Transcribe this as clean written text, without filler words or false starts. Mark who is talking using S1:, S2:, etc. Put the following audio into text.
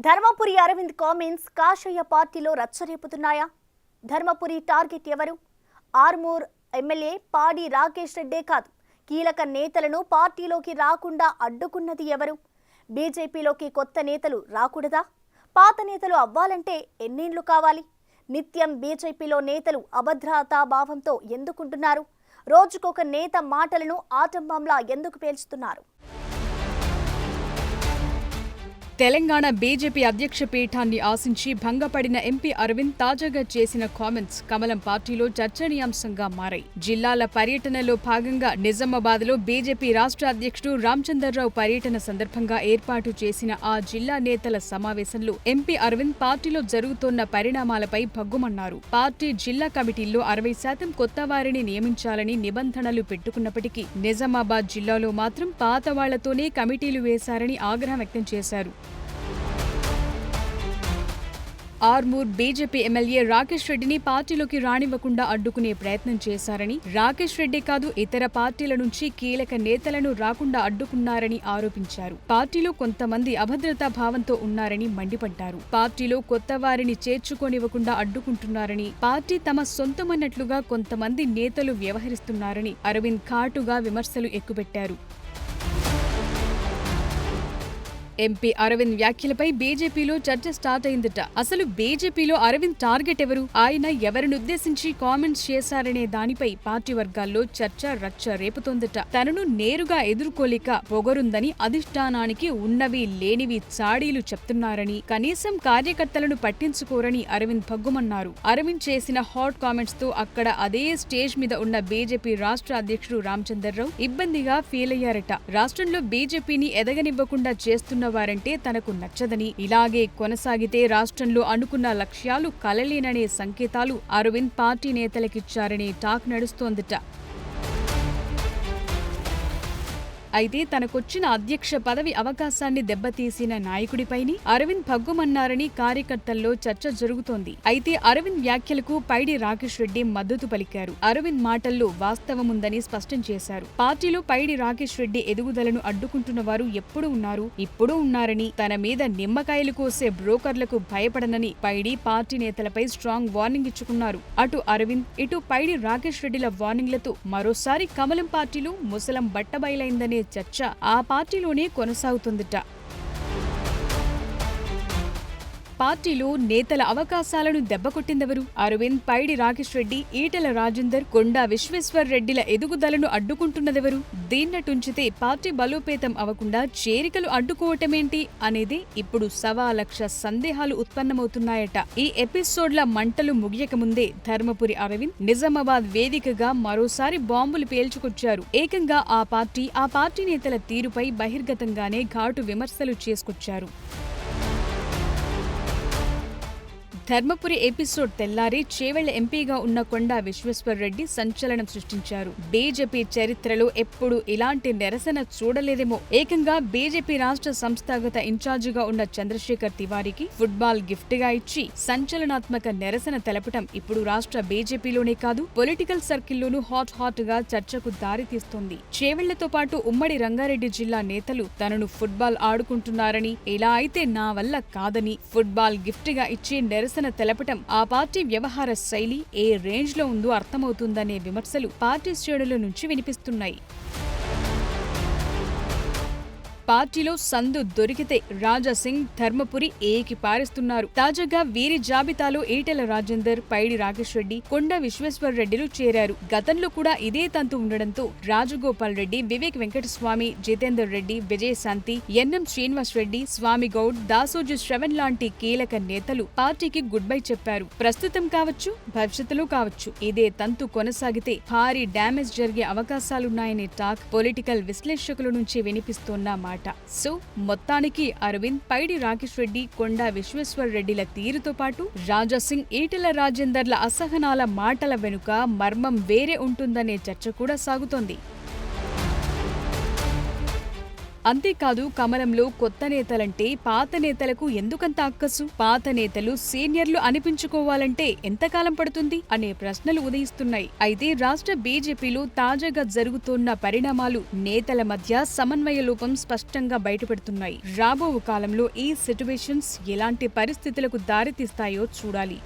S1: Dharmapuri Arvind comments కాషాయ పార్టీలో రచ్చరేపుతున్నాయా? Dharmapuri target ఎవరు? ఆర్మూర్ ఎమ్మెల్యే పాడి రాకేష్ రెడ్డే కాదు, కీలక నేతలను పార్టీలోకి రాకుండా అడ్డుకున్నది ఎవరు? బీజేపీలోకి కొత్త నేతలు రాకూడదా? పాత నేతలు అవ్వాలంటే ఎన్నేళ్లు కావాలి? నిత్యం బీజేపీలో నేతలు అభద్రతా భావంతో ఎందుకుంటున్నారు? రోజుకొక నేత మాటలను ఆటంబంలా ఎందుకు పేల్చుతున్నారు?
S2: తెలంగాణ బీజేపీ అధ్యక్ష పీఠాన్ని ఆశించి భంగపడిన ఎంపీ అరవింద్ తాజాగా చేసిన కామెంట్స్ కమలం పార్టీలో చర్చనీయాంశంగా మారాయి. జిల్లాల పర్యటనలో భాగంగా నిజామాబాద్లో బీజేపీ రాష్ట్ర అధ్యక్షుడు రామచంద్రరావు పర్యటన సందర్భంగా ఏర్పాటు చేసిన ఆ జిల్లా నేతల సమావేశంలో ఎంపీ అరవింద్ పార్టీలో జరుగుతోన్న పరిణామాలపై భగ్గుమన్నారు. పార్టీ జిల్లా కమిటీల్లో 60% కొత్త వారిని నియమించాలని నిబంధనలు పెట్టుకున్నప్పటికీ నిజామాబాద్ జిల్లాలో మాత్రం పాత వాళ్లతోనే కమిటీలు వేశారని ఆగ్రహం వ్యక్తం చేశారు. ఆర్మూర్ బీజేపీ ఎమ్మెల్యే రాకేష్ రెడ్డిని పార్టీలోకి రానివ్వకుండా అడ్డుకునే ప్రయత్నం చేశారని, రాకేష్ రెడ్డి కాదు ఇతర పార్టీల నుంచి కీలక నేతలను రాకుండా అడ్డుకున్నారని ఆరోపించారు. పార్టీలో కొంతమంది అభద్రతా భావంతో ఉన్నారని మండిపడ్డారు. పార్టీలో కొత్త వారిని చేర్చుకోనివ్వకుండా అడ్డుకుంటున్నారని, పార్టీ తమ సొంతమన్నట్లుగా కొంతమంది నేతలు వ్యవహరిస్తున్నారని అరవింద్ ఘాటుగా విమర్శలు ఎక్కుపెట్టారు. ఎంపీ అరవింద్ వ్యాఖ్యలపై బీజేపీలో చర్చ స్టార్ట్ అయిందట. అసలు బీజేపీలో అరవింద్ టార్గెట్ ఎవరు? ఆయన ఎవరినుద్దేశించి కామెంట్స్ చేశారనే దానిపై పార్టీ వర్గాల్లో చర్చ రచ్చ రేపుతోందట. తనను నేరుగా ఎదుర్కోలేక పొగరుందని అధిష్టానానికి ఉన్నవి లేనివి చాడీలు చెప్తున్నారని, కనీసం కార్యకర్తలను పట్టించుకోరని అరవింద్ భగ్గుమన్నారు. అరవింద్ చేసిన హాట్ కామెంట్స్ తో అక్కడ అదే స్టేజ్ మీద ఉన్న బీజేపీ రాష్ట్ర అధ్యక్షుడు రామచంద్రరావు ఇబ్బందిగా ఫీల్ అయ్యారట. రాష్ట్రంలో బీజేపీని ఎదగనివ్వకుండా చేస్తున్న వారంటే తనకు నచ్చదని, ఇలాగే కొనసాగితే రాష్ట్రంలో అనుకున్న లక్ష్యాలు కలలేననే సంకేతాలు అరవింద్ పార్టీ నేతలకిచ్చారనే టాక్ నడుస్తోందట. అయితే తనకొచ్చిన అధ్యక్ష పదవి అవకాశాన్ని దెబ్బతీసిన నాయకుడిపైని అరవింద్ భగ్గుమన్నారని కార్యకర్తల్లో చర్చ జరుగుతోంది. అయితే అరవింద్ వ్యాఖ్యలకు పైడి రాకేష్ రెడ్డి మద్దతు పలికారు. అరవింద్ మాటల్లో వాస్తవముందని స్పష్టం చేశారు. పార్టీలో పైడి రాకేష్ రెడ్డి ఎదుగుదలను అడ్డుకుంటున్న వారు ఎప్పుడు ఉన్నారు, ఇప్పుడు ఉన్నారని, తన మీద నిమ్మకాయలు కోసే బ్రోకర్లకు భయపడనని పైడి పార్టీ నేతలపై స్ట్రాంగ్ వార్నింగ్ ఇచ్చుకున్నారు. అటు అరవింద్ ఇటు పైడి రాకేష్ రెడ్డిల వార్నింగ్లతో మరోసారి కమలం పార్టీలో ముసలం బట్టబయలైందనే చర్చ ఆ పార్టీలోనే కొనసాగుతుందట. పార్టీలో నేతల అవకాశాలను దెబ్బకొట్టిందెవరు? అరవింద్, పైడి రాకేష్ రెడ్డి, ఈటెల రాజేందర్, కొండా విశ్వేశ్వర్ రెడ్డిల ఎదుగుదలను అడ్డుకుంటున్నదెవరు? దీన్నటుంచితే పార్టీ బలోపేతం అవకుండా చేరికలు అడ్డుకోవటమేంటి అనేది ఇప్పుడు 1,00,000 సందేహాలు ఉత్పన్నమవుతున్నాయట. ఈ ఎపిసోడ్ల మంటలు ముగియకముందే ధర్మపురి అరవింద్ నిజామాబాద్ వేదికగా మరోసారి బాంబులు పేల్చుకొచ్చారు. ఏకంగా ఆ పార్టీ నేతల తీరుపై బహిర్గతంగానే ఘాటు విమర్శలు చేసుకొచ్చారు. ధర్మపురి ఎపిసోడ్ తెల్లారి చేవెళ్ల ఎంపీగా ఉన్న కొండా విశ్వేశ్వర్ రెడ్డి సంచలనం సృష్టించారు. బీజేపీ చరిత్రలో ఎప్పుడు ఇలాంటి నిరసన చూడలేదేమో. ఏకంగా బీజేపీ రాష్ట్ర సంస్థాగత ఇన్ఛార్జిగా ఉన్న చంద్రశేఖర్ తివారీకి ఫుట్బాల్ గిఫ్ట్ గా ఇచ్చి సంచలనాత్మక నిరసన తెలపటం ఇప్పుడు రాష్ట్ర బీజేపీలోనే కాదు పొలిటికల్ సర్కిల్లోనూ హాట్ గా చర్చకు దారితీస్తోంది. చేవెళ్లతో పాటు ఉమ్మడి రంగారెడ్డి జిల్లా నేతలు తనను ఫుట్బాల్ ఆడుకుంటున్నారని, ఇలా అయితే నా వల్ల కాదని ఫుట్బాల్ గిఫ్ట్ గా ఇచ్చి నిరసన తెలపటం ఆ పార్టీ వ్యవహార శైలి ఏ రేంజ్ లో ఉందో అర్థమవుతుందనే విమర్శలు పార్టీ శ్రేణుల నుంచి వినిపిస్తున్నాయి. పార్టీలో సందు దొరికితే రాజాసింగ్, ధర్మపురి ఏకి పారిస్తున్నారు. తాజాగా వీరి జాబితాలో ఈటెల రాజేందర్, పైడి రాకేష్ రెడ్డి, కొండా విశ్వేశ్వర్ రెడ్డిలు చేరారు. గతంలో కూడా ఇదే తంతు ఉండడంతో రాజగోపాల్ రెడ్డి, వివేక్ వెంకటస్వామి, జితేందర్ రెడ్డి, విజయశాంతి, ఎన్ఎం శ్రీనివాస్ రెడ్డి, స్వామి గౌడ్, దాసోజు శ్రవణ్ లాంటి కీలక నేతలు పార్టీకి గుడ్ బై చెప్పారు. ప్రస్తుతం కావచ్చు, భవిష్యత్తులో కావచ్చు ఇదే తంతు కొనసాగితే భారీ డ్యామేజ్ జరిగే అవకాశాలున్నాయనే టాక్ పొలిటికల్ విశ్లేషకుల నుంచి వినిపిస్తోన్న మాట. సో మొత్తానికి అరవింద్, పైడి రాకేష్ రెడ్డి, కొండా విశ్వేశ్వర్ రెడ్డిల తీరుతో పాటు రాజాసింగ్, ఈటెల రాజేందర్ల అసహనాల మాటల వెనుక మర్మం వేరే ఉంటుందనే చర్చ కూడా సాగుతోంది. అంతేకాదు కమలంలో కొత్త నేతలంటే పాత నేతలకు ఎందుకంత అక్కసు? పాత నేతలు సీనియర్లు అనిపించుకోవాలంటే ఎంతకాలం పడుతుంది అనే ప్రశ్నలు ఉదయిస్తున్నాయి. అయితే రాష్ట్ర బీజేపీలో తాజాగా జరుగుతున్న పరిణామాలు నేతల మధ్య సమన్వయ లోపం స్పష్టంగా బయటపెడుతున్నాయి. రాబో కాలంలో ఈ సిట్యువేషన్స్ ఎలాంటి పరిస్థితులకు దారితీస్తాయో చూడాలి.